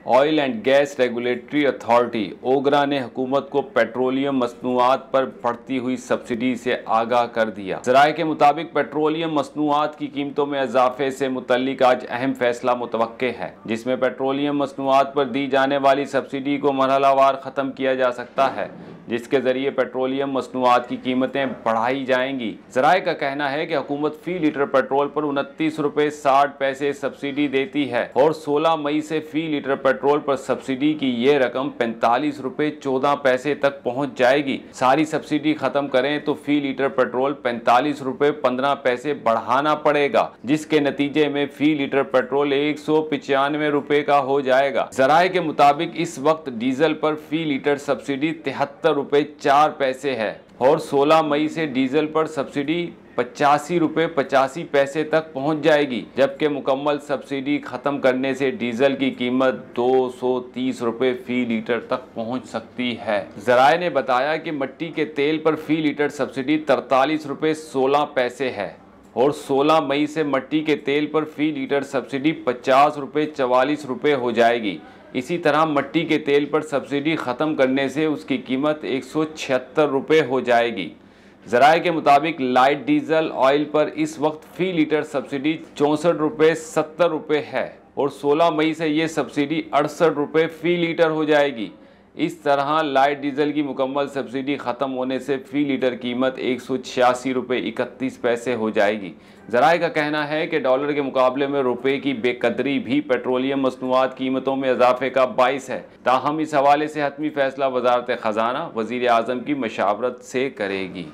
Oil and gas regulatory authority OGRA ने हुकूमत को पेट्रोलियम मसनूआत पर बढ़ती हुई सब्सिडी से आगाह कर दिया। ज़राए के मुताबिक पेट्रोलियम मसनूआत की कीमतों में इजाफे से मुतल्लिक आज अहम फैसला मुतवक्के है, जिसमें पेट्रोलियम मसनूआत पर दी जाने वाली सब्सिडी को मरहलावार ख़त्म किया जा सकता है, जिसके ज़रिए पेट्रोलियम मसनूआत की कीमतें बढ़ाई जाएंगी। ज़राए का कहना है कि हुकूमत फ़ी लीटर पेट्रोल पर 29 रुपये 60 पैसे सब्सिडी देती है और 16 मई से फ़ी लीटर पेट्रोल पर सब्सिडी की ये रकम 45 रुपये 14 पैसे तक पहुंच जाएगी। सारी सब्सिडी खत्म करें तो फ़ी लीटर पेट्रोल 45 रुपये 15 पैसे बढ़ाना पड़ेगा, जिसके नतीजे में फ़ी लीटर पेट्रोल 195 रुपये का हो जाएगा। ज़राए के मुताबिक इस वक्त डीजल पर फ़ी लीटर सब्सिडी 73 रुपये 4 पैसे है और 16 मई से डीजल पर सब्सिडी 85 रुपये 85 पैसे तक पहुंच जाएगी, जबकि मुकम्मल सब्सिडी खत्म करने से डीजल की कीमत 230 रुपये फ़ी लीटर तक पहुंच सकती है। ज़राए ने बताया कि मिट्टी के तेल पर फ़ी लीटर सब्सिडी 43 रुपये 16 पैसे है और 16 मई से मिट्टी के तेल पर फ़ी लीटर सब्सिडी 50 रुपये 44 रुपये हो जाएगी। इसी तरह मिट्टी के तेल पर सब्सिडी ख़त्म करने से उसकी कीमत 176 रुपये हो जाएगी। ज़राए के मुताबिक लाइट डीजल ऑयल पर इस वक्त फ़ी लीटर सब्सिडी 64 रुपये 70 रुपये है और 16 मई से ये सब्सिडी 68 रुपये फ़ी लीटर हो जाएगी। इस तरह लाइट डीजल की मुकम्मल सब्सिडी ख़त्म होने से फ़ी लीटर कीमत 186 रुपये 31 पैसे हो जाएगी। ज़राए का कहना है कि डॉलर के मुकाबले में रुपये की बेकदरी भी पेट्रोलियम मसनूआत कीमतों में इजाफे का बाइस है। ताहम इस हवाले से हतमी फ़ैसला वज़ारत ख़ज़ाना वज़ीर आज़म की मशावरत से करेगी।